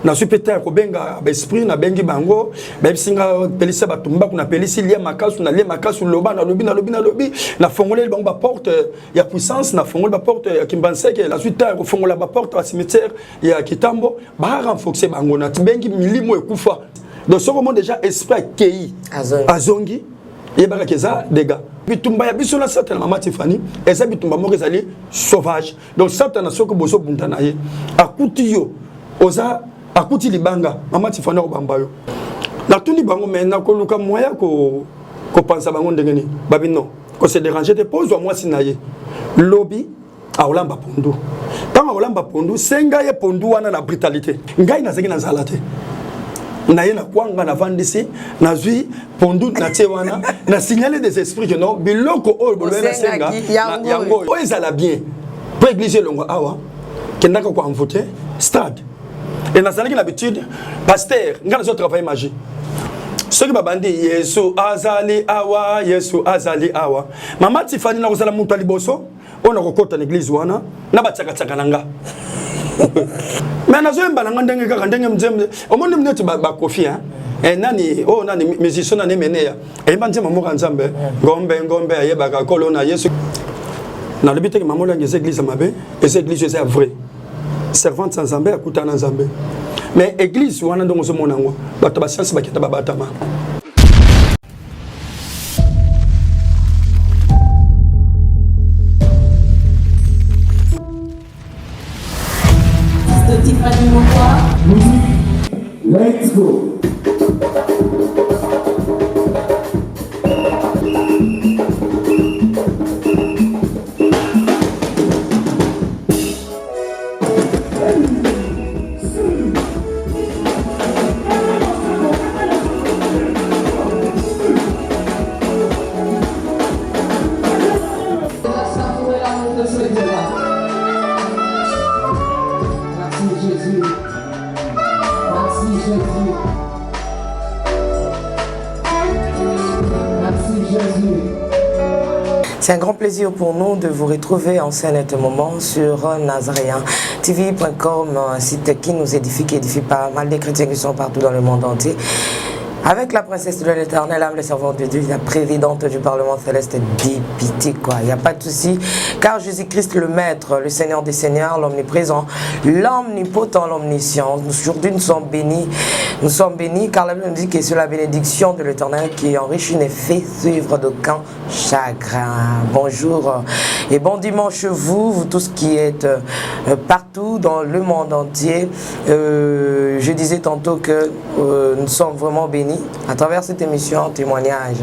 na supéter ko benga ba esprit na bengi bango ba bisinga pelisa batumba kuna pelisi lia makasu na lia makasu loba na lobi na fongole bango ba porte ya puissance na fongole ba porte ya Kimbanseke la suite ko fongola ba porte à cimetière ya Kitambo ba renforcer bango na bengi milimo ekufa donc ce moment déjà esprit kei azongi yebaka keza dégâts bitumba ya biso na certaine maman Tiffany eza bitumba moko ezali sauvage donc certaine soko boso buntana ye akuti yo oza akuti libanga maman Tiffany ko bamba yo na tuni bango mena ko luka moya ko pensa bango ndengeni babi non ko se déranger te pose moi sinaye lobby a olamba pondu tanga olamba pondu senga ye pondu wana na brutalité ngai na zeki na zalate na yena kwanga na vandisi na zui pondu na tsewana na signaler des esprits que non biloko o bolena senga yango o ezala bien pour église longo awa kendaka ko envoter stade et na zalaki l'habitude pasteur ngana zo travailler magie ce qui babandi Yesu azali awa mama Tiffany na kozala mutu aliboso ona kokota na église wana na batsaka nanga mais na zo mbalanga ndenge kaka ndenge mzembe omoni mneti ba kofi nani musicien na meneya eyeba nzema moka nzambe ngombe ayebaka kolo na Yesu na le biteke mamola ngeze église mabe et église c'est vrai servante sans nzambe akutana nzambe mais église wana ndongo zo monango bato ba science bakita babatama Let's go. C'est un grand plaisir pour nous de vous retrouver en scène à ce moment sur Nazaréen TV.com, un site qui nous édifie, qui édifie pas mal de chrétiens qui sont partout dans le monde entier. Avec la princesse de l'Éternel, âme, le servante de Dieu, la présidente du Parlement céleste, député, quoi. Il n'y a pas de souci, car Jésus-Christ, le Maître, le Seigneur des Seigneurs, l'Omniprésent, l'Omnipotent, l'Omniscient. Aujourd'hui, nous sommes bénis, car la Bible nous dit que c'est la bénédiction de l'Éternel qui enrichit et fait suivre d'aucun chagrin. Bonjour et bon dimanche vous tous qui êtes partout dans le monde entier. Je disais tantôt que nous sommes vraiment bénis à travers cette émission témoignage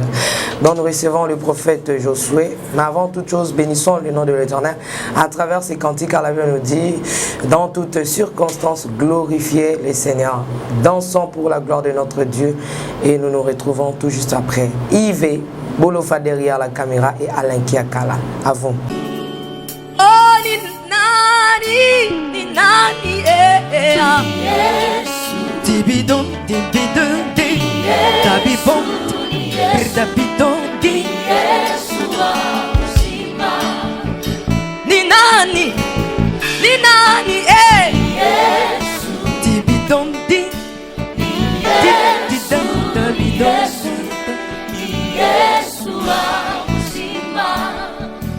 dont nous recevons le prophète Josué. Mais avant toute chose, bénissons le nom de l'Éternel à travers ces cantiques, car la Bible nous dit dans toutes circonstances glorifiez les Seigneurs, dansons pour la gloire de notre Dieu, et nous nous retrouvons tout juste après. Yves Bolofa derrière la caméra et Alain Kiakala. À vous. Tibidon, tibidon, tabibon, tabidon, Ninani, tibidon,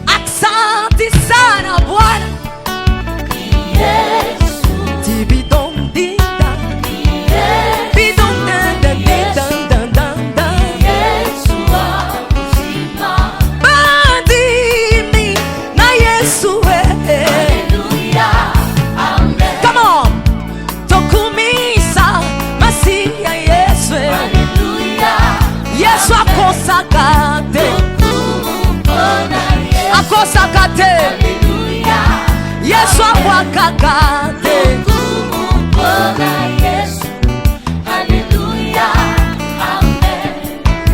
Aksanti sana Bwana tibidon. Akosakate Yesu akwakakate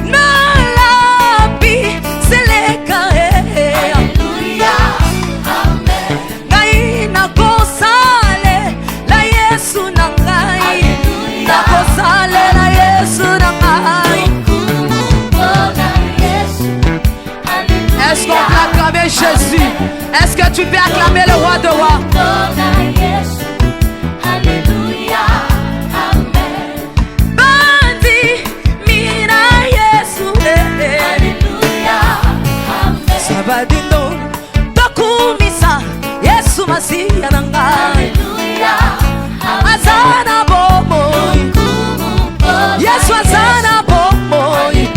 Nalabi seleka Ngai nakosale la Yesu nangai Nakosale la Yesu nangai. Est-ce qu'on peut acclamer Jésus? Est-ce que tu peux acclamer le roi de rois? Masia nangai Azana bomoi Yesu azana bomoi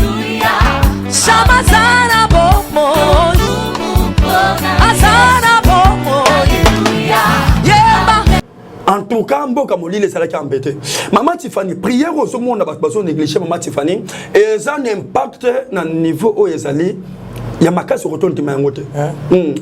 Shama azana bomoi Azana bomoi Yemba. En tout cas, mboka molile ça qui embêté. Maman Tiffany, prière au monde na baso négliger maman Tiffany et ça impact na niveau où ezali. Il y a ma casse au retour de ma ngote.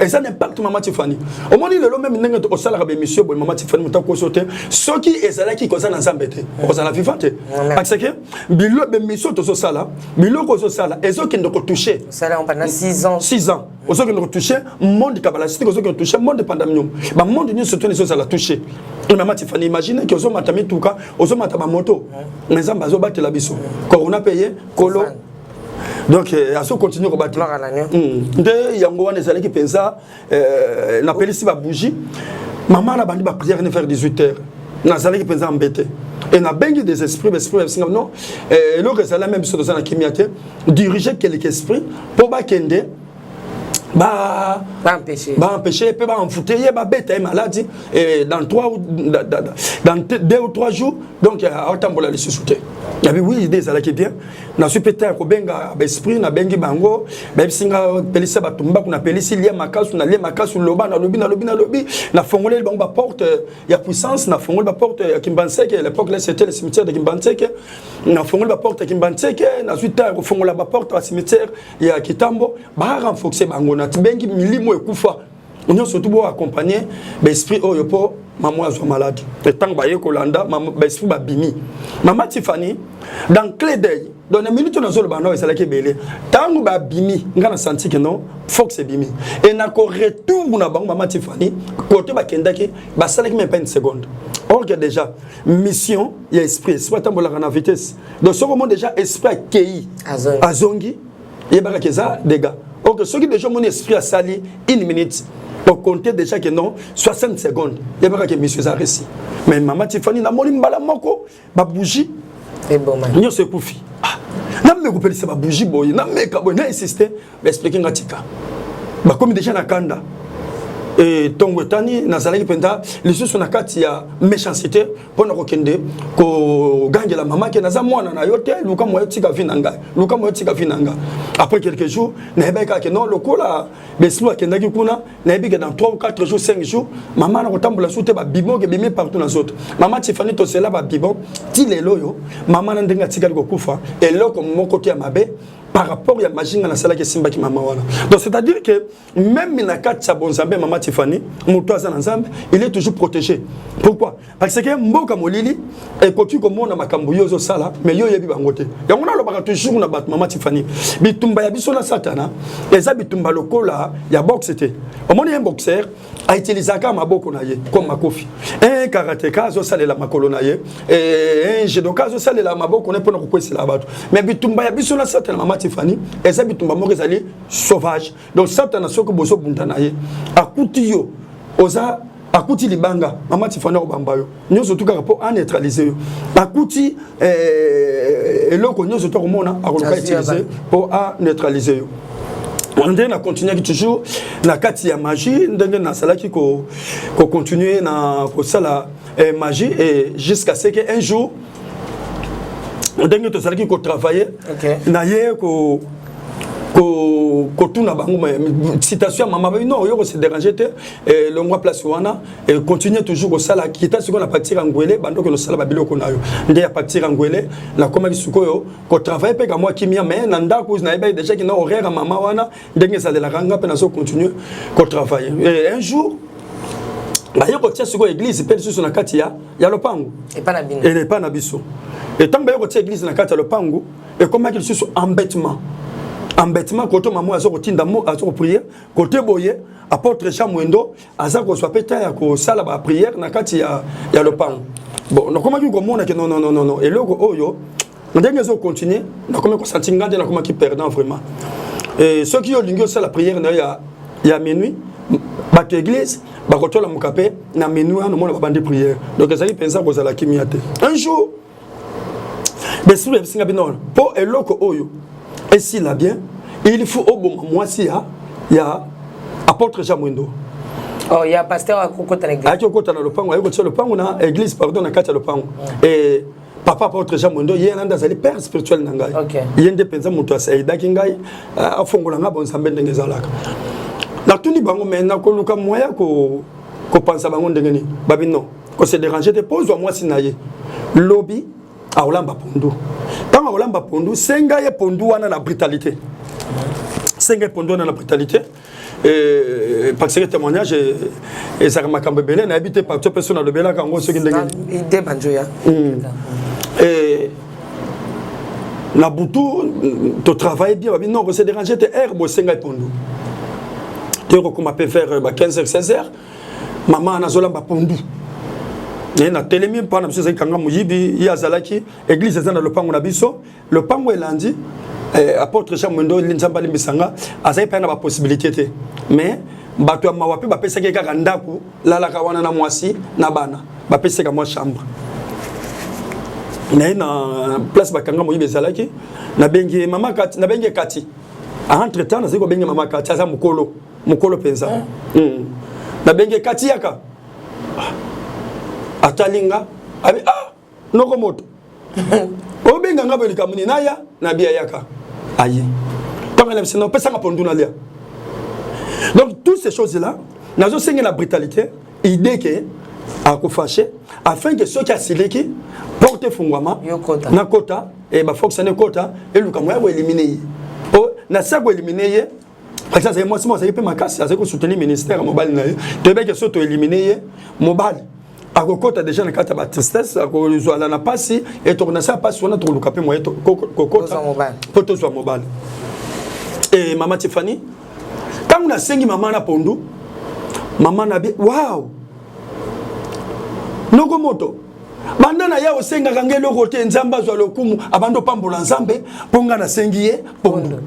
Et ça n'impacte maman Tiffany. Au moment où le même n'est pas au salaire de monsieur, maman Tiffany, m'a sauté. Ce qui est là qui cause un ensemble. On s'en a vivante. Parce que bilo de monsieur to so sala, bilo ko so sala, et ceux qui ne touché. Ça là on pendant 6 ans. 6 ans. Aux ceux qui ne touché, monde cabalistique, aux ceux qui ont touché, monde pandamium. Bah monde ni se tourne sur ça la touché. Et maman Tiffany, imagine que aux hommes matami tout cas, aux hommes matama moto. Mais en bazo battre la biso. Corona payé, colo. Donc, à ce continue à battre. De yango wana ezali ki pensa na pelisi ba bougie. Maman la bandi ba prière ne faire 18h. Na zali ki pensa embêté. Et na bengi des esprits non. Et le resala même sur ça na kimiate diriger quelques esprits pour ba kende ba empêcher peut ba enfoûter ba bête maladie et dans 2 ou 3 jours donc autambola les sous-souter. Il y avait oui idée ça là qui bien na supéter ko benga ba esprit na bengi bango ba singa pelisa batumba kuna pelisi lia makasu loba na lobi na fongolé bango ba porte ya puissance na fongolé ba porte ya Kimbanseke à l'époque là c'était le cimetière de Kimbanseke na fongolé ba porte ya Kimbanseke na suite ko fongola ba porte au cimetière ya Kitambo ba renforcer bango na bengi milimo ekufa on a surtout beau accompagner l'esprit oyo po maman soit malade et tant ba yekolanda maman l'esprit ba bimi maman Tiffany dans clé d'œil dans la minute on a zolo bana ça la ke belé tant ba bimi ngana senti que non faut que c'est bimi et na ko retour na bango maman Tiffany côté ba kendaki ba sala ki même pas une seconde or que déjà mission il y a esprit soit tambola na vitesse donc ce moment déjà esprit kei azongi et ba keza dégâts. Or que ceux qui déjà mon esprit a sali 1 minute pour compter déjà que non 60 secondes. Il y a pas que monsieur ça réussi. Mais maman Tiffany na moni mbala moko ba bougie. C'est bon man. Nyo se kufi. Na me kopeli ça ba bougie boy na me ka boy na insister ba expliquer ngatika. Ba comme déjà na kanda. Et tongo tani na zalaki penda les sous na kati ya méchanceté pour na kokende ko gangela maman ke na za mwana na yote luka moyo tika vinanga après quelques jours na ebeka ke non lokola beslu akendaki kuna na ebika dans 3 ou 4 jours 5 jours maman na kotambola soute ba bibon ke bimi partout na autres maman Tiffany to cela ba bibon ti lelo yo maman na ndenga tika ko kufa et loko moko ti ya mabe par rapport à la magie dans la salle qui simba qui m'a wana. Donc c'est-à-dire que même na kati ya bonzambe maman Tiffany, mutoza ensemble, il est toujours protégé. Pourquoi? Parce que mboka molili et kotu ko mona makambo yozo sala, mais yo yebi bangote. Ya ngona lo baka toujours na bat maman Tiffany. Bitumba ya biso na satana, eza bitumba lokola ya boxete. Au moins un boxeur a utilisé ka maboko na ye comme makofi. Un karatéka zo salela makolo na ye et un judoka zo salela maboko na pona ko kwesela bato. Mais bitumba ya biso na satana maman Tiffany, et ça bitumba moko ezali sauvage. Donc Satan soko boso buntana ye. Akuti yo oza akuti libanga maman Tiffany obamba yo. Nyoso tuka pour en neutraliser yo. Akuti eloko nyoso to komona akoloka utiliser pour en neutraliser yo. On a continué toujours na kati ya magie, ndenge na salaki ko continuer na ko sala magie et jusqu'à ce que un jour on a dit qu'on travaillait, naïe qu'on tourne à bango, citation maman non, yo se déranger et le mois place wana et continuer toujours au sala qui était ce qu'on a partir en Guélé, bando que le sala babilo qu'on a eu, ndé à partir en Guélé, la comment suko qu'on travaille pas comme moi qui mia mais nanda cause naïe déjà qui n'a horaire à maman wana, ndenge ça de la ranga peine à so continuer qu'on travaille. Et un jour bah yo kotia suko église pelle sur na katia ya lopango et pas na bino et pas na biso et tant ba yo kotia église na katia lopango et comment qu'il sur embêtement côté maman azo kotinda mo azo prière côté boye apôtre Chamwendo aza ko soit peta ya ko sala ba prière na katia ya lopango bon donc comment qu'il komona que non et loko oyo ndenge zo continuer na comment ko sentingande na comment qui perdant vraiment et ceux qui ont lingo sala prière na ya minuit bato église bakotola mukape na menua no mona babande prière donc ezali pensa ko zala kimiate un jour besu le singa binona po eloko oyo et s'il a bien il faut au bon moi si ya apôtre Chamwendo Oh, il y a pasteur à côté de l'église. À côté de l'opango, à côté de l'opango, na église, pardon, na kati l'opango. Et papa apôtre Jean Mondo, il y a un des père spirituel nangai. Il y a un des pensa muto asaida kingai, a fongola nga bon sambe ndenge zalaka. Na tuni bango mena ko luka moya ko pensa bango ndenge ni. Babi non. Ko se déranger te pose moi sinaye. Lobby a olamba pondu. Tant olamba pondu, senga ye pondu wana na brutalité. Senga pondu wana na brutalité. Parce que témoignage et ça m'a quand même n'a habité par toute personne à le bela quand on se dit idée banjoya et na butu to travaille bien non c'est déranger te herbe senga pondu te comme peut faire 15h 16h maman na zola pondu et na telemi pa na mse kanga muyibi ya zalaki église za na le pango na biso le pango elandi apôtre Jean Mondo linzamba limbisanga azai pa na ba possibilité mais bato ya mawape bapesaki kaka ndaku lalaka wana na mwasi na bana bapesaka mwa chambre na place bakanga moyibe zalaki na bengi mama kati na bengi kati entre temps na ziko bengi mama kati aza mukolo penza na bengi kati yaka atalinga abi noko moto obenga ngabo likamuni naya na bia yaka ayi comme elle me pesa ngapondu na lia. Donc toutes ces choses-là, nous avons la brutalité, idée que à fâcher, afin que ceux qui ont qui portent fungwama, na kota et bah fonctionner kota et le camoya va éliminer. Oh, na ça va éliminer. Parce que moi c'est pas ma casse, c'est que soutenir ministère mobile na. Tu veux que ceux qui éliminer mobile. À kota déjà na kata ba tristesse, à cause la na passi et tourner ça passe on a trop le capé moyen kota mobile. Poto soit mobile. Et maman Tiffany quand on a sengi maman na pondu, maman na bi wow. Noko moto. Banda na ya osenga kangelo kote nzamba zwa lokumu abando pambola nzambe ponga na sengi ye pondu.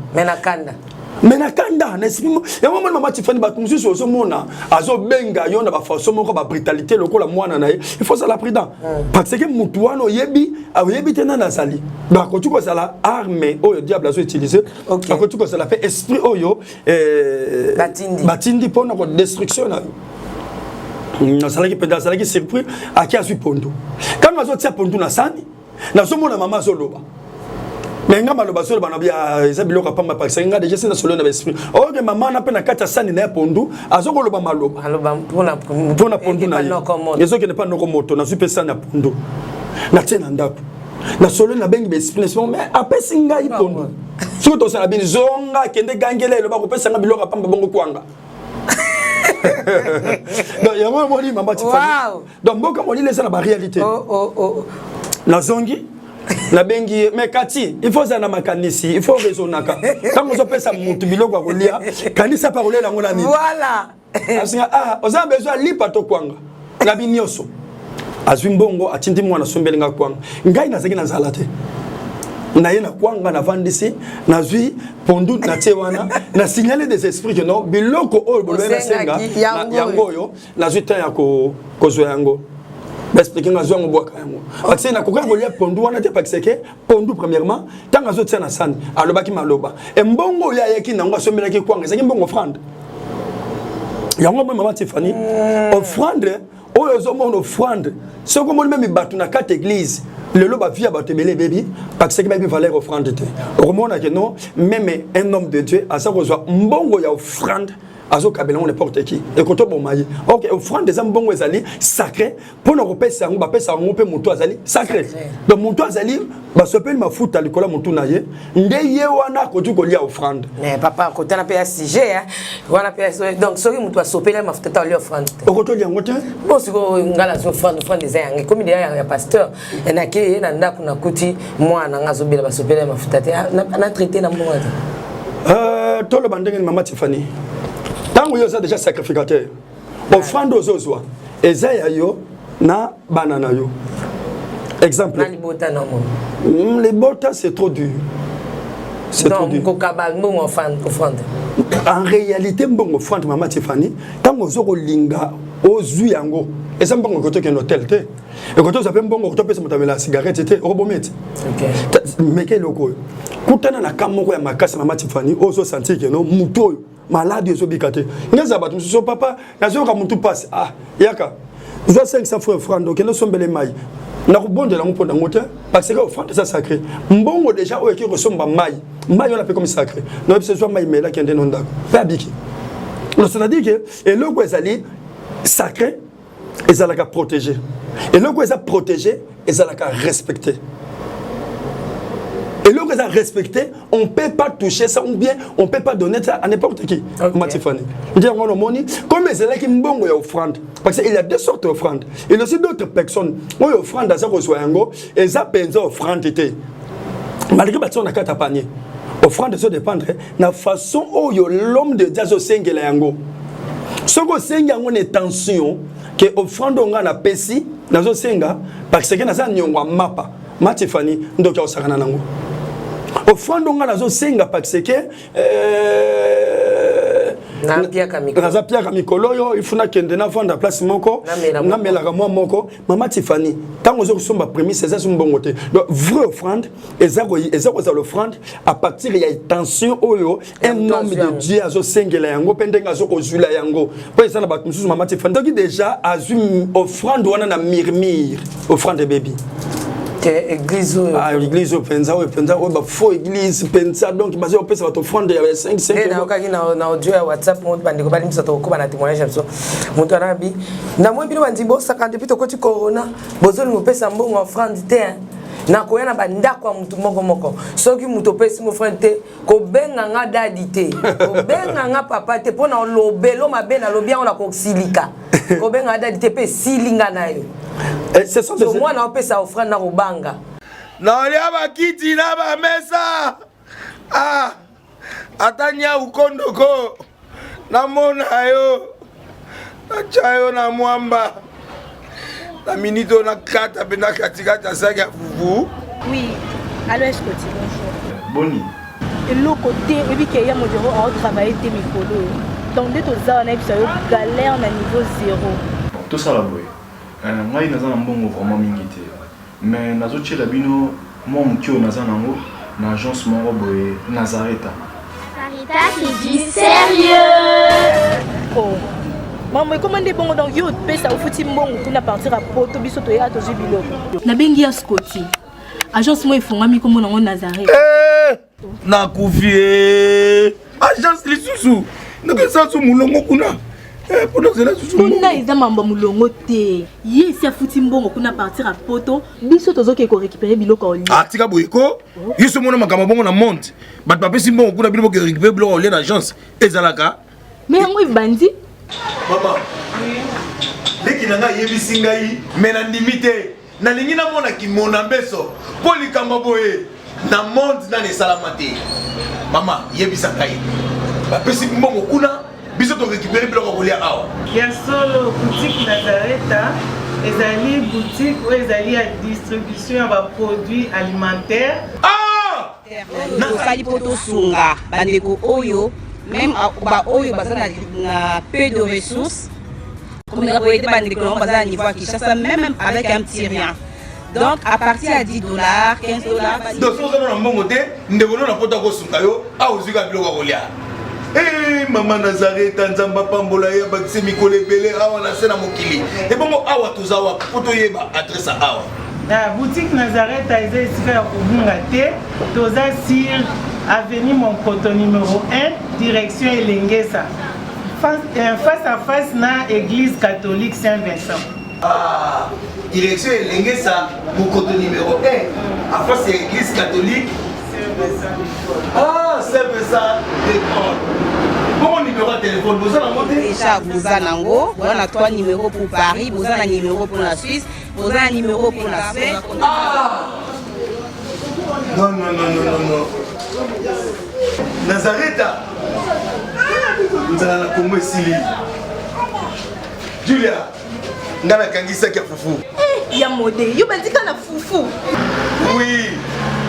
Menakanda na esimo. Ya maman Tiffany ba tumususu ozo mona azo benga yona ba façon moko ba brutalité lokola mwana na ye. Il faut ça la prudent. Parce que mutu wana oyebi tena na sali. Ba ko tuko sala arme oyo diable azo utiliser. Ba ko tuko sala fait esprit oyo batindi pona ko destruction na. Na sala ki penda sala ki surpris aki azu pondu. Quand azo tia pondu na sani na zo mona mama zo loba. Mais nga maloba solo bana bia ezabiloko pamba parce que nga déjà c'est na solo na esprit. Oh que maman na pena kata sani na pondu azoko loba maloba. Maloba pona pondu na. Yeso ke ne pas noko moto na super sani na pondu. Na tena ndapo. Na solo na bengi be esprit mais apesi nga i pondu. Siko to sala bin zonga kende gangele loba ko pesa nga biloko pamba bongo kwanga. Donc yamo moni mama Tiffany. Donc boka moni laisse la réalité. Na zongi na bengi mais kati il faut ça na makanisi il faut raisonnaka quand on peut ça mutu biloko kolia kanisa parole la ngona ni voilà asinga oza besoin lipa to kwanga na binyoso azimbongo atindi mwana sombelinga kwanga ngai na zeki na zalate na yena kwanga na vandisi na zui pondu na tsewana na signaler des esprits que non biloko o bolena senga yangoyo na zui tan ya ko zo yango. Expliquer nga zo ngobwa kango parce que na koka kolia pondu wana te parce que pondu premièrement tanga zo tsena sani alobaki maloba e mbongo ya yaki na ngo somela ki kwanga c'est mbongo offrande yango mama Tiffany offrande oyo zo mon offrande ce que mon même batu na carte église le loba via batu belé baby parce que baby valeur offrande te remona que non même un homme de Dieu a ça reçoit mbongo ya offrande azo kabela on n'importe qui et quand on maille OK offrande des mbongo ezali sacré pour nous repesa ngo ba pesa ngo pe mutu azali sacré donc mutu azali ba sopeli mafuta likola mutu na ye ndeye wana ko tu ko lia offrande mais papa ko tana pe sujet hein wana pe donc soki mutu asopeli mafuta ta lia offrande ko to lia ngote bon siko ngala zo offrande des yangi comme il y a pasteur na ke na ndako na kuti mwana ngazo bela ba sopeli mafuta te na traité na mbongo to le bandenge mama Tiffany. Tant que vous êtes déjà sacrificateur, offrande aux autres, et yo na banana yo. Exemple. Les botas c'est trop dur. C'est trop dur. En réalité, bon offrande maman Tiffany, tant que vous avez linga aux yango, et ça me bon côté qu'un hôtel te. Et quand vous avez un bon côté parce que vous avez la cigarette te, robomét. OK. Mais quel loco. Quand on a na kamoko ya makasi maman Tiffany, ozo sentir que non muto malade ezobika te ngeza bato so papa nazoka mutu passe ah yaka zo 500 francs francs donc no sombele mai na kubondela mponda ngote parce que offrande ça sacré mbongo déjà o eki resomba mai on appelle comme sacré non ce soit mai mela kende nondako pas biki donc ça veut dire que et le ezali sacré ezalaka protégé et le ezali protégé ezalaka respecté. Et lorsqu'on a respecté, on ne peut pas toucher ça ou bien on ne peut pas donner ça à n'importe qui. Comme c'est là qui me offrande. Parce qu'il y a deux sortes d'offrandes. Il y a aussi d'autres personnes qui offrande à ça et ça pense offrande. Malgré que on a quatre paniers. Offrande ça dépend de la façon où l'homme de Dieu s'engage yango. Ce que c'est une tension que offrande on a pesi na zo senga parce que na ça nyongwa mapa. Matifani ndoka osakana nango. Offrande on a zo senga parce que naza pia kamikolo yo ifuna kende na vendre place moko na melaka moi moko mama Tiffany tango zo somba prémisse ça mbongo te donc vraie offrande ezako l'offrande à partir il y a tension oyo un homme de Dieu azo sengela yango pendenga zo kozula yango po ça na bato mususu mama Tiffany donc déjà azum offrande wana na mirmir offrande baby église l'église penza ba faux église penza donc basé opesa ba offrande ya 5 na okaki na audio ya WhatsApp mo bandiko bali misato ko bana témoignage so moto arabi na mo bino bandibo 50 depuis to koti corona bozoli mo pesa mbongo offrande te na koyana bandako mutu moko soki muto pesi mo offrande te ko benga nga dadi te ko benga nga papa te pona lobelo mabena lobia on a kosilika ko benga dadi te pe silinga na yo. C'est ça so moi na pesa offrande na robanga na lia bakiti na ba mesa ah atanya ukondoko na mona yo na chayo na mwamba na minito na kata bena katikata saga fufu. Oui, allô Escoti, bonjour. Boni. Et l'autre côté, et puis qu'il y a mon bureau à travailler des micros. Donc dès que ça on a eu galère na niveau 0. Tout ça là boy. Moi il naza na mbongo vraiment mingi te. Mais nazo tchela bino moi mukio naza nango na agence moko boy Nazareta. Sarita qui dit sérieux. Oh. Maman comment des bongo donc yo pesa au futi mbongo kuna partir à poto biso to ya to jibilo. Na bengi ya Scotty. Agence moi ifongami comme nango Nazareta. Na kufie. Agence lisusu. Ndeke sa su mulongo kuna. Pour cela susu. Kuna iza mamba mulongo te. Yesi afuti mbongo kuna partir à poto biso tozoke ko récupérer biloko oli. Atika boyeko. Yiso mona makama bongo na monte. Bat papa si mbongo kuna biloko récupérer biloko oli na agence. Ezalaka. Mais yango ibandi. Maman. Leki nanga yebisi ngai mena ndimite. Na lingi na mona ki mona mbeso. Poli kamba boye. Na monte na ne salamate. Mama yebisa ngai. Ba pesi mbongo kuna biso to récupérer biloko kolia awa. Ya solo boutique Nazareta, ezali boutique où ezali ya distribution ya ba produits alimentaires. Ah! Na sali poto sunga bandeko oyo même ba oyo bazana na peu de ressources. Comme on a été bandeko on bazana niveau à Kinshasa même avec un petit rien. Donc à partir à $10, $15. Donc si on a un bon côté, nous devons na poto ko sunga yo, a ozika biloko kolia. Eh maman Nazareta nzamba pambola ya bakise mikole belé awa na sena mokili. Et bongo awa tozawa poto yeba adresse awa. La boutique Nazareta est ici à Obungate, toza sur avenue Monkoto numéro 1, direction Elengesa. Face à face na église catholique Saint-Vincent. Ah, direction Elengesa, Monkoto numéro 1, à face à l'église catholique Saint-Vincent. Ah, Saint-Vincent d'école. Bon numéro de téléphone, vous avez monté déjà vous avez nango, on a 3 numéros pour Paris, vous avez un numéro pour la Suisse, vous avez un numéro pour la Suède. Ah! Non. Nazareta. Nous allons la Congo Sili. Julia, ngana kangisa kia fufu. Ya modé, yo bandika na fufu. Oui,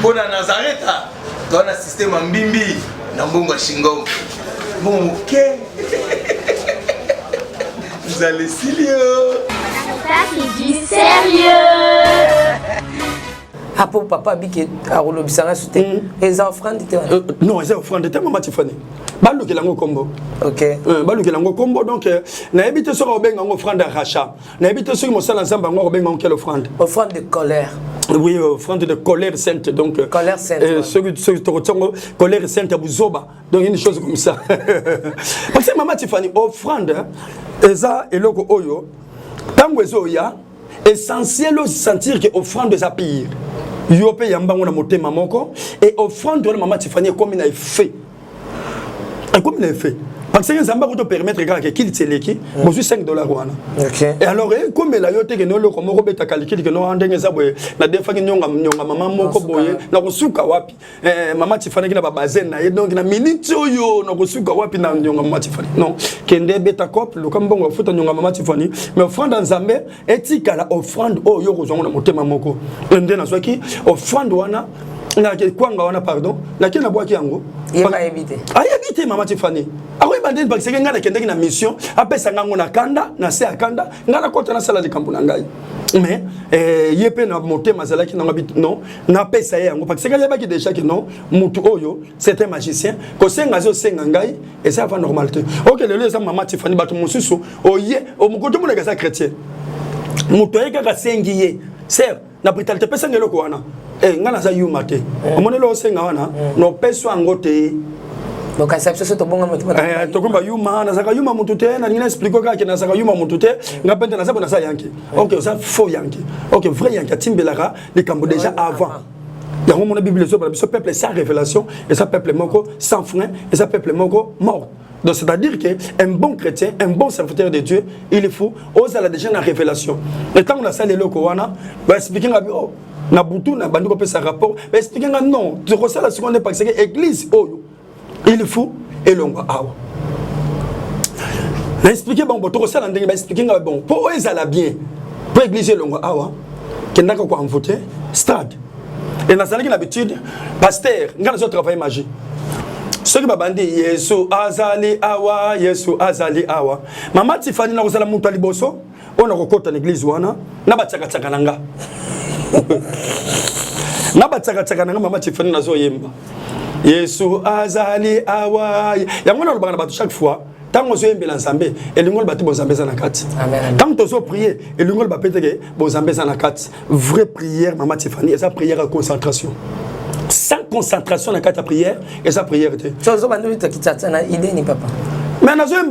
pour la Nazareta, dans le système mbimbi, na mbongo shingongo. Bon, ok. Vous allez Silio. Sarita qui dit sérieux. Ah, pour papa, Biki, à Rolobisanga, c'était. Et ça offrande, non, ils ont offrande, c'était Maman Tiffany. Balu qui lango combo. Ok. Balu qui lango combo, donc, na évité sur Robin en offrande à rachat. Na évité sur mon salle ensemble en Robin en quelle offrande? Offrande de colère. Oui, offrande de colère sainte, donc. Colère sainte. Ceux qui colère sainte à Bouzoba. Donc, une chose comme ça. Parce que Maman Tiffany, offrande, Eza et Logo Oyo, tango Ezoya, essentiel aussi sentir que offrande de sa pire. Yope yamba on a monté mamoko et offrande de Maman Tiffany comme il a fait. Comme il a fait. Parce que Zamba peut permettre que qu'il téleki, moi je $5 wana. OK. Et alors comme la yote que no le comme robeta calcul que no andenge za boye na defa ki nyonga maman moko boye na kosuka wapi. Maman Tiffany na babazen na donc na minute yo na kosuka wapi na nyonga Maman Tiffany. Non, kende beta cop le kambongo futa nyonga Maman Tiffany, mais offrande en Zambie etika la offrande o yo kozonga na motema moko. Ende na swaki offrande wana na kwanga wana pardon, na kina bwaki yango. Il va éviter. Ah, éviter Maman Tiffany. Ah oui, bandit parce que ngana kende na mission, apesa ngango na kanda, na se akanda, ngana kota na sala de kampu na ngai. Mais yepe na motema zalaki na ngabit non, na pesa yango parce que yeba ki déjà que non, mutu oyo, c'est un magicien, ko senga zo senga ngai et ça va normalité. OK, le lieu ça Maman Tiffany batu mususu, oye, o mukoto mu na chrétien. Mutu yeka ka sengiye. Sir, na britalite pesa ngelo ko wana. Ngana za yuma te. Omonelo senga wana, no peso angote. Donc ça c'est tout bon moment. To kumba yuma na saka yuma mutute na nina expliquer ka na saka yuma mutute ngapenda na saka na sa yanki. OK, ça faux yanki. OK, vrai yanki timbelara les cambo déjà avant. Il y a mon Bible sur ce peuple sans révélation et ça peuple moko sans frein et ça peuple moko mort. Donc c'est-à-dire qu'un bon chrétien, un bon serviteur de Dieu, il faut oser la déjà la révélation. Et quand on a ça les locaux wana, va expliquer oh na butu na bandu ko pesa rapport, va expliquer non, tu ressens la seconde parce que église oh il faut et longa awa. Na expliquer bon tu ressens la ndenge va expliquer bon pour eux ça la bien. Pour église longa awa, kenda ko en voter stade. Et dans l'habitude, pasteur, nous avons travaillé magie. Ceux qui m'ont dit Yesu azali awa, Yesu azali awa. Maman Tiffany na kozala mutu liboso, on a rekota l'église wana, na bataka taka nanga. Na bataka taka nanga Maman Tiffany na zo yemba. Yesu azali awa. Ya ngona lobana batu chaque fois. Tant que vous êtes ensemble, et l'ungol bâti bon zambé zanakati. Tant que vous priez, et l'ungol bâti bon zambé zanakati. Vraie prière, Maman Tiffany, et sa prière à concentration. Sans concentration dans la prière, et sa prière était. Tu as une idée ni papa. Mais nous avons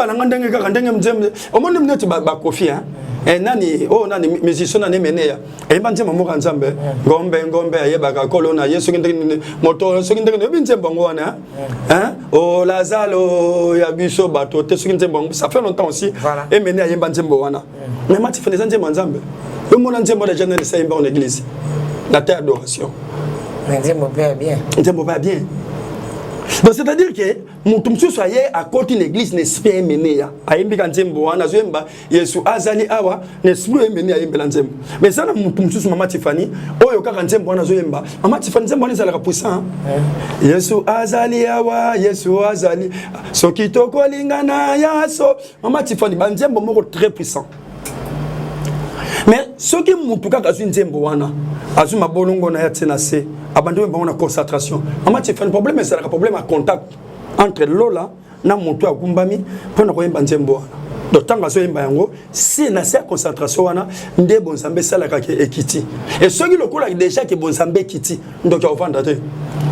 au moins nous avons Kofi hein. Et nani oh nani musicien nani menea. Et banze mamu kanzambe. Ngombe ayeba kolona Yesu ngende moto so ngende binze bongo wana. Hein? Oh Lazalo ya biso bato te so ngende bongo. Ça fait longtemps aussi. Et menea ayeba nzembo wana. Mais mati fait nzembo nzambe. Le monde nzembo de jeune de ça en église. La terre d'adoration. Nzembo pas bien. Nzembo pas bien. Donc c'est-à-dire que mutumsu soyez à côté de l'église n'espère mener ya ayembi kanzembo wana zoemba Yesu azali awa n'esprit mener ayembi nzembo mais ça na mutumsu Maman Tiffany oyo kaka nzembo wana zoemba Maman Tiffany nzembo wana zala puissant Yesu azali awa Yesu azali soki tokolingana yaso Maman Tiffany banzembo moko très puissant. Mais ce qui mutu kaka nzembo wana azuma bolongo na ya tsenase abandonné par une concentration. Maman Tiffany problème c'est un problème à contact entre Lola na mutu akumbami pona ko yemba nzembo wana. Donc tant que so yemba yango si na sa concentration wana nde bonzambe sala ka ekiti. Et ceux qui le kola déjà que bonzambe kiti donc ya vendre te.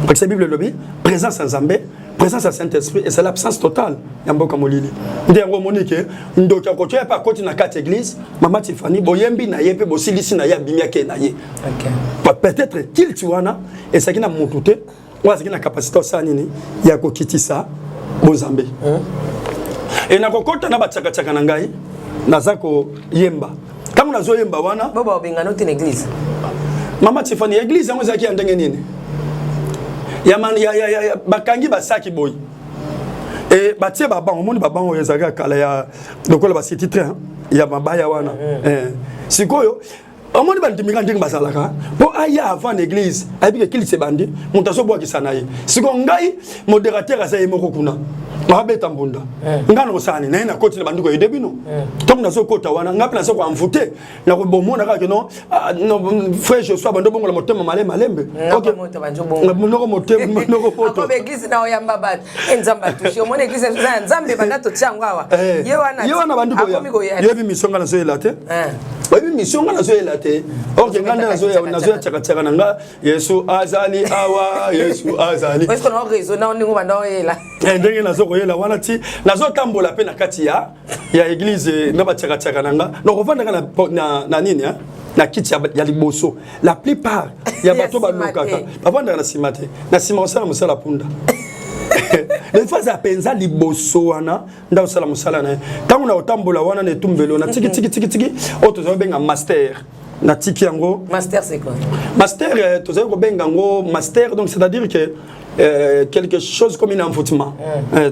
Parce que la Bible le dit présence en Zambé, présence à Saint-Esprit et c'est l'absence totale yamboka molili. Ndengo monike ndoka ko tu pas côté na quatre église Maman Tiffany boyembi na yepe bosilisi na ya bimia ke na ye. OK. Peut-être qu'il tu wana et ça qui na mutute ou ça qui na capacité ça nini ya ko kitisa bonzambe. Et na kokota na bataka taka na ngai nazako yemba. Kama nazo yemba wana baba obengano te l'église. Maman Tiffany église yango zaki andenge nini? Ya bakangi basaki boy. Et batie baba omoni baba o ezaka kala ya lokola ba city train ya mabaya wana. Sikoyo Amoni bandimika ndenge basalaka po aya avant l'église ayebike kili se bandi moto azobwakisa na ye siko ngai modérateur asa ye moko kuna abeta mbunda ngana osani na na koti na banduko yede bino donc nazo kota wana ngapi nazo ko amvute na ko bomona ka no frère Joshua bando bongo la motema malembe OK monoko motema monoko poto ko église na oyamba bat enzamba tushi omona église na nzambe banda to tshangwa wa ye wana banduko ya yebi misonga na zo elate yebi misonga na zo elate OK nganda na zo ya chaka nanga Yesu azali awa Yesu azali est-ce qu'on a raison na ndingo banda oyela ndenge nazo koyela wana ti nazo tambola pe na kati ya église na batchaka nanga no kovanda na nini na kiti ya liboso la plupart ya bato balokaka bavanda na simate na sima osala musala punda les fois à penza liboso wana nda osala musala na tangu na otambola wana ne tumbelo na tiki auto zo benga master na tiki yango master c'est quoi master to zo benga ngo master donc c'est-à-dire que quelque chose comme un envoûtement.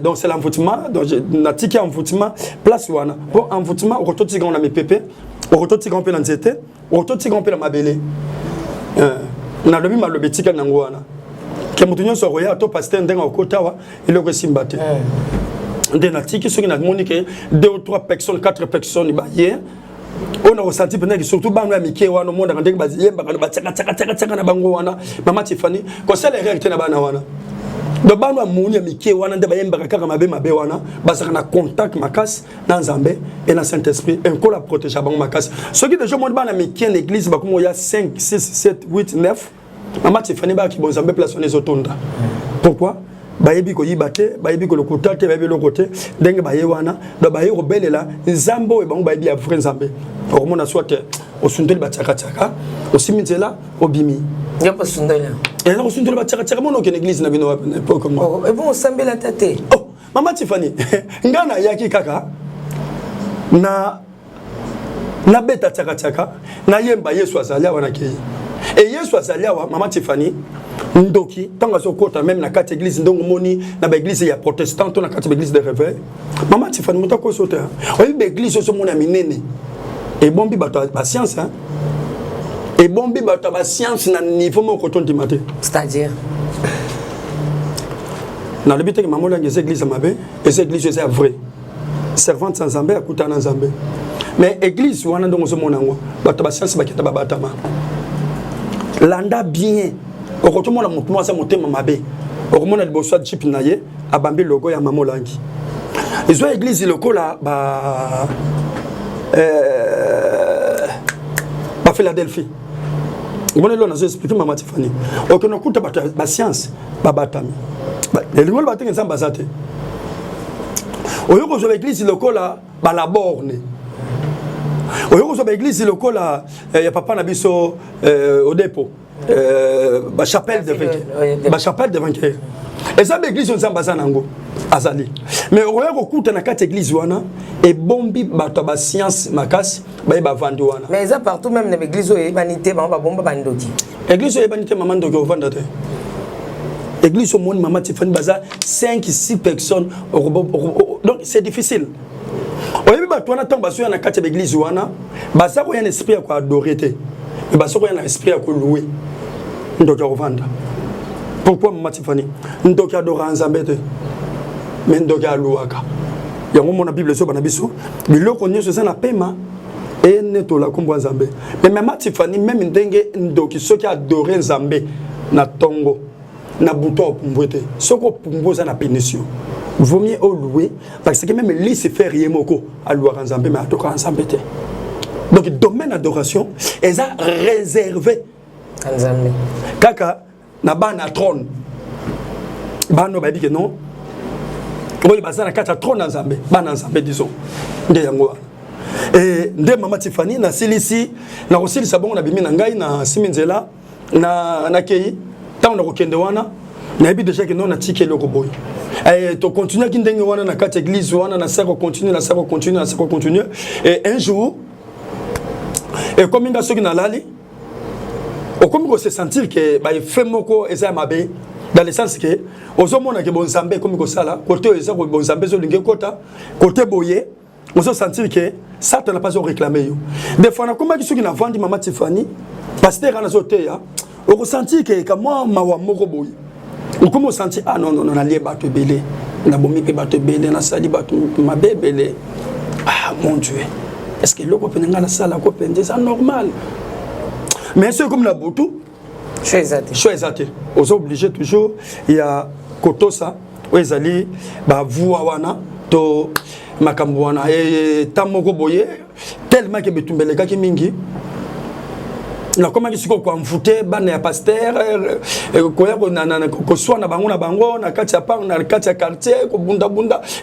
Donc c'est l'envoûtement. Donc na tiki envoûtement place wana. Pour envoûtement au retour tigan na mes pépé, au retour tigan pe na nzete, au retour tigan pe na mabele. Na lobi malobi tika na ngwana. Ke mutunyo so roya to pasteur ndenga okotawa ile ko simbate. Nde na tiki soki na monique 2 ou 3 personnes, 4 personnes ba hier. On a ressenti peut-être surtout bango ya mike wana monde ndenge baziyemba kana bataka na bango wana mama Tiffany ko sala réalité na bana wana do bango amuni ya mike wana nde bayemba kaka mabe wana basaka na contact makasi na Nzambe et na Saint-Esprit en ko la protéger bango makasi ce qui déjà monde bana mike en église ba komo ya 5 6 7 8 9 mama Tiffany ba ki bon Nzambe place on ezotonda pourquoi bayebi ko yibate bayebi ko lokuta te bayebi lokote ndenge baye wana do baye ko belela Nzambo e bango bayebi ya vrai Nzambe okomona soit osundeli batchaka osimintela obimi yapo sundela et là osundeli batchaka mono ke église na bino pas comme oh et bon osambela tate oh mama Tiffany ngana yaki kaka na beta tchaka na yemba Yesu azalia wana ke et Yesu azalia wa mama Tiffany ndoki tanga sokota même na kati église ndongo moni na ba église ya protestante na kati église de réveil mama Tiffany mutako sota oyi ba église so mona minene et bombi bato ba science hein et bombi bato ba science na niveau moko tonti maté c'est-à-dire na le biteke mamola ngeze église mabe et cette église c'est vrai servante sans Nzambe akuta na Nzambe mais église wana ndongo so mona ngo bato ba science ba kita ba batama landa bien okotomona mutu mwasa motema mabe okomona liboso ya chip na ye abambi logo ya mamolangi izo église lokola ba Philadelphie ngone lo nazo expliquer mama Tiffany okono kuta ba science ba batami les lingolo batenge Nzamba zate oyoko zo église lokola ba la borne oyoko zo église lokola ya papa na biso au dépôt ba chapelle de vainqueur et ça l'église Nzamba zanango azali mais oya ko kuta na kati église wana et bombi bato ba science makasi ba vandi wana mais ça partout même na église o ebanité ba bomba bandoki église o ebanité maman ndoki o vanda te église au monde mama Tiffany baza 5 6 personnes donc c'est difficile oyebi bato wana tango baso na kati église wana baza ko ya esprit ko adorer te mais baso ko ya esprit ko louer ndoki o vanda. Pourquoi mama Tiffany ndoki adora Nzambe te mais ndoki aluaka yango mona Bible so bana biso biloko nyoso za na pema et neto la kombo Nzambe mais mama Tiffany même ndenge ndoki soki adorer Nzambe na tongo na buto pumbwete soko pumbo za na pénition vaut mieux louer parce que même Lucifer yemoko aluaka Nzambe mais atoka Nzambe te donc domaine d'adoration est réservé à Nzambe kaka na bana trône bano ba dit que non boy bazana kata trône Nzambe bana Nzambe disons nde yango et nde mama Tiffany na silisi na kosilisa bongo na bimi na ngai na siminzela na kei tant na kokende wana na bi déjà que non na tike loko boy et to continuer ki ndenge wana na kata église wana na ça continuer et un jour et comme inga soki na lali au comme on se sentir que bah fait moko eza mabe dans le sens que aux hommes on a que bon Nzambe comme ko sala côté eza ko bon Nzambe zo linge kota côté boye on se sentir que ça n'a pas réclamé. Des fois, on a comment qui n'a vendu Maman Tiffany, pasteur en azoté, on ressentit que moi, ma moroboy. On commence à sentir, ah non, non, on a lié battu belé, on a bombé battu belé, on a sali battu ma belé. Ah mon Dieu, est-ce que l'eau peut venir dans la salle à copier? C'est normal. Mais c'est comme la boutou. Choisissez. On est obligé toujours, il y a Kotosa, où ils allaient, vous, Awana, to Makambuana, et Tamoko Boye, tellement que Betumbele Kaki Mingi. Na comment ils sont envoûtés, ban ya pasteur, ko soit na bango na katia par na katia quartier ko bunda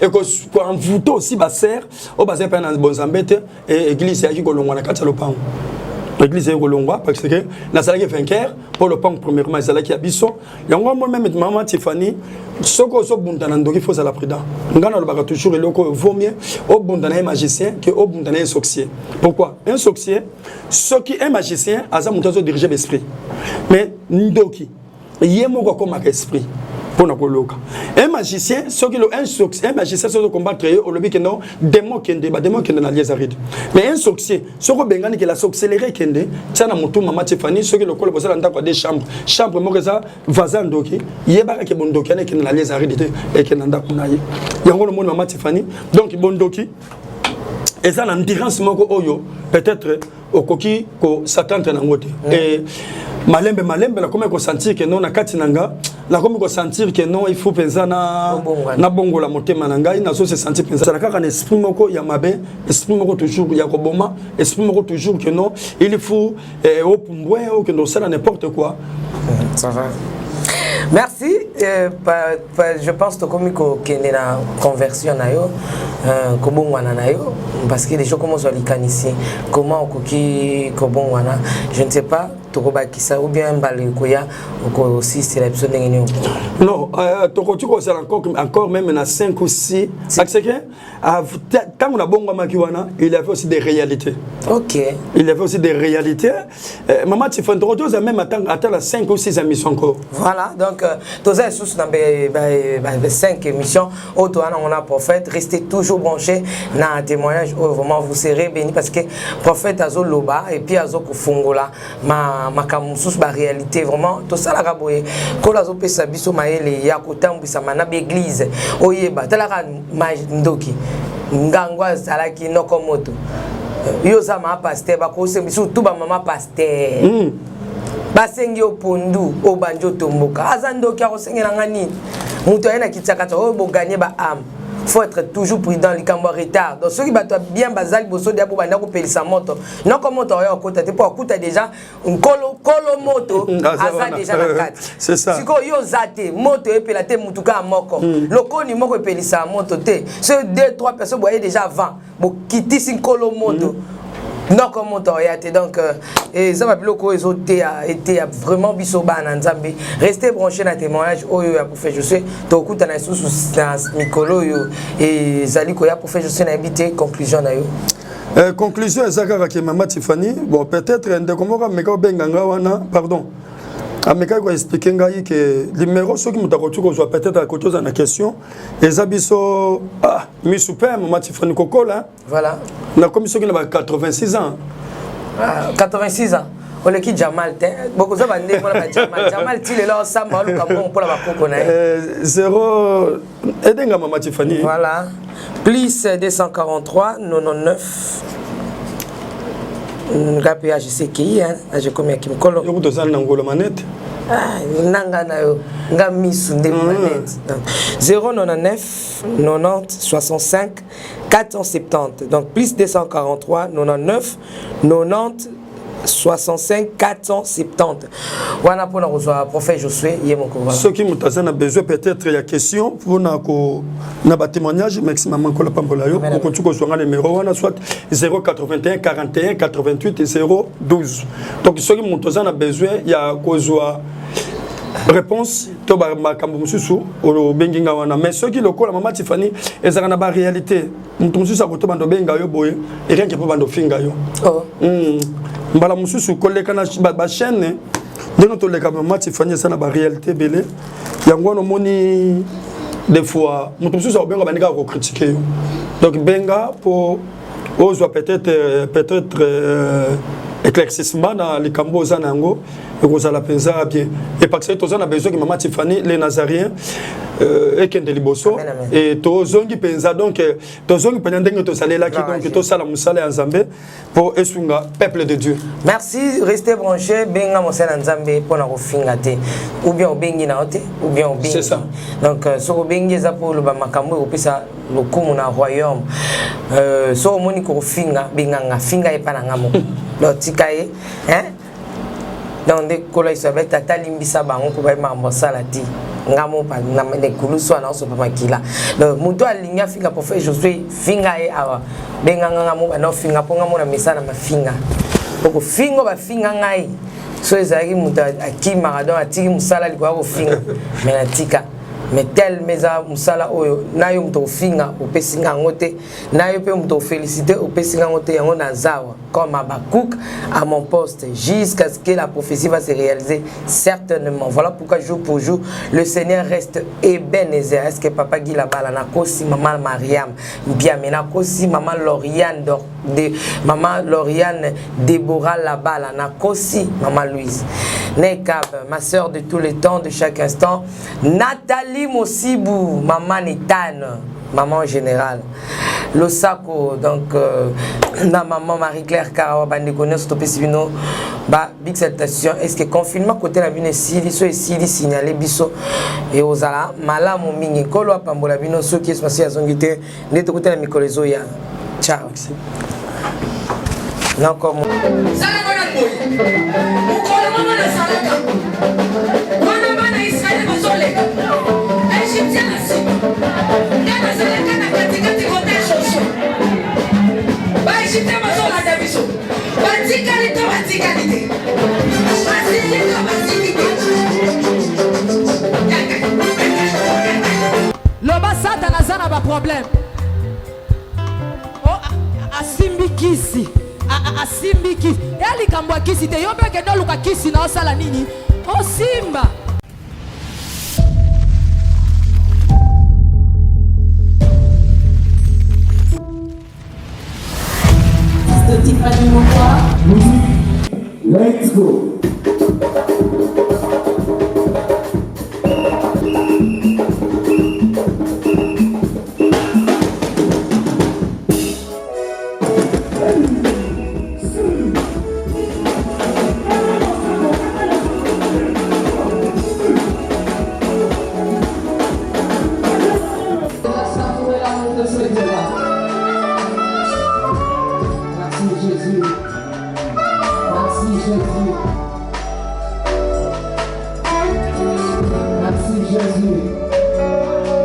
et ko envoûté aussi baser au baser pa na bonzambete et église ya ki ko longwa na katia lopango. L'église est Rolongwa parce que la salle est vainqueur pour le pan premièrement c'est là qui a biso yango moi même maman Tiffany soko so bundana ndoki faut ça la prudent ngana le baka toujours eloko vaut mieux au bundana magicien que au bundana sorcier. Pourquoi? Un sorcier ce qui est magicien aza mutazo diriger l'esprit mais ndoki yemo ko comme esprit pour nakoloka un magicien ce qui un magicien se combattre au lobby que non démon kende na liezaride mais un sorcier ce ko bengani que la sorcellerie kende tana mutu Maman Tiffany ce que le kolo posala ndako des chambre mo reza voisin ndoki yeba ke bondoki na kende na liezaride et que ndako na ye yango le monde Maman Tiffany donc bondoki et ça l'endurance moko oyo peut-être au koki ko s'attendre na ngote et malembe na comme ko sentir que non na katinanga na comme ko sentir que non il faut penser na bongo la motema na ngai na so se sentir penser na kaka esprit moko ya mabe esprit moko toujours ya ko boma esprit moko toujours que non il faut au pumbwe ou que non ça n'importe quoi ça va. Merci. Je pense que comme il y a une conversion, parce que les gens commencent à les ici. Comment je ne sais pas. Ou bien aussi c'est la personne non, encore même à 5 ou 6. Quand on a bon il y avait aussi des réalités. Ok. Il y avait aussi des réalités. Maman Tiffany, même attendre 5 ou 6 émissions encore. Voilà, donc tous les sous dans 5 émissions, on a prophète, restez toujours branchés dans un témoignage où vraiment vous serez bénis parce que prophète Azo Loba et puis Azo Kufungola makamusus ba réalité vraiment tout ça la raboye ko la zo pesa biso maele ya kotambisa mana l'église oyeba talaka ndoki ngangwa zalaki nokomoto yo za ma pasteur ba ko se biso tout ba mama pasteur basengi opondu obanjo tomboka azandoki akosengela ngani muto ayena kitsaka to bo gagner ba âme. Faut être toujours prudent, les cambo retard. Donc ceux qui battent bien basal bosso de abou na ko pelisa moto. Non comme moto ya kota te pour kuta déjà un kolo moto asa déjà na kati. C'est ça. Siko yo zate moto e pelate mutuka moko. Loko ni moko pelisa moto te. Ce 2-3 personnes voyaient déjà avant. Bo kiti sin kolo moto. Non comme on t'a été donc et ça va plus locaux ils ont été vraiment bisoba en Nzambe. Restez branchés dans témoignage oyo a pour faire je sais to kuta na sous Mikolo yo et Zaliko ya pour faire je sais na habité conclusion na yo. Conclusion ezaka que Maman Tiffany bon peut-être ndekomora meka benganga wana pardon. Ameka ko expliquer ngai que numéro ceux qui mutakotu ko soit peut-être à côté de la question ezabiso mi super Maman Tiffany kokola voilà la commission qui a 86 ans 86 ans on le qui Jamal beaucoup ça va ndé pour la Jamal ti le là samba lu kamon pour la bakoko na 0 edenga Maman Tiffany voilà plus 243 99 ngapia je sais qui hein je comme qui me colo yo to zana ngolo manette nanga na yo ngami sunde manette 099 90 65 470 donc plus 243 99 90 65 470 wana pona reçoit prophète Josué yemoko ceux qui mutazana besoin peut-être il y a question pour na ba témoignage maximum ko la pambola yo ko kontu ko swanga numéro wana soit 081 41 88 012 donc ceux qui mutazana besoin il y a kozwa réponse to ba makambo mususu o benginga wana mais ceux qui lokola Maman Tiffany ezaka na ba réalité mutu mususu akoto bando benga yo boye et rien que pour bando finga yo mbala mususu koleka na ba chaîne de notre le Maman Tiffany ça na ba réalité belé yango no moni des fois mutu mususu obenga bandika ko critiquer yo Donc benga pour ozwa peut-être éclaircissement dans les cambos zanango et vous allez penser bien et parce que tous on a besoin que maman Tiffany les Nazariens et Kende Liboso et tous on qui pense donc tous on qui pendant que tous allez là qui donc tous ça la musala en Zambie pour esunga peuple de Dieu. Merci, restez branchés benga musala en Zambie pour na kofingate ou bien obengi na ote ou bien obengi. C'est ça. Donc so obengi za pour le makambo ko pesa le kumu na royaume so moni ko finga benga nga finga e pana ngamo l'otikaye hein dans des collèges ça va tata limbisa bango ko ba mambo salati ngamo pa na ne kuluso na so pa makila le muto alinga finga pour faire je suis finga e awa benga ngamo ba no finga po ngamo na misana mafinga poko fingo ba finga ngai so ezaki muto akima radon atiki musala likwa ko finga mais natika mais tel meza musala oyo nayo mto finga opesinga ngote nayo pe mto féliciter opesinga ngote yango nazawa comme Abakouk à mon poste jusqu'à ce que la prophétie va se réaliser certainement. Voilà pourquoi jour pour jour le Seigneur reste Ebenezer. Est-ce que papa Guy Labala na kosi maman Mariam bien mais na kosi maman Lauriane maman Lauriane Déborah Labala na kosi maman Louise Nekab ma sœur de tous les temps de chaque instant Nathalie Mosibou maman Nitane maman générale Losako donc na maman Marie-Claire Karawa bande connaît stopé sivino ba big salutation est-ce que confinement côté la bino sili so sili signaler biso et ozala malamu mingi kolo apambola bino so qui est passé à zongité neto côté la mikolezo ya ciao non comme sala kona boy mukolo mama na salaka wana bana Israël bazoleka Egyptien asima ngana salaka na katikati kote shosho ba Egyptien bazolaka biso batikali to batikali loba satana zana ba problème oh asimbi kisi asimbi kisi ya likambo ya kisi te yo peke ndo luka kisi na osala nini osimba Let's go. Essa foi a onda,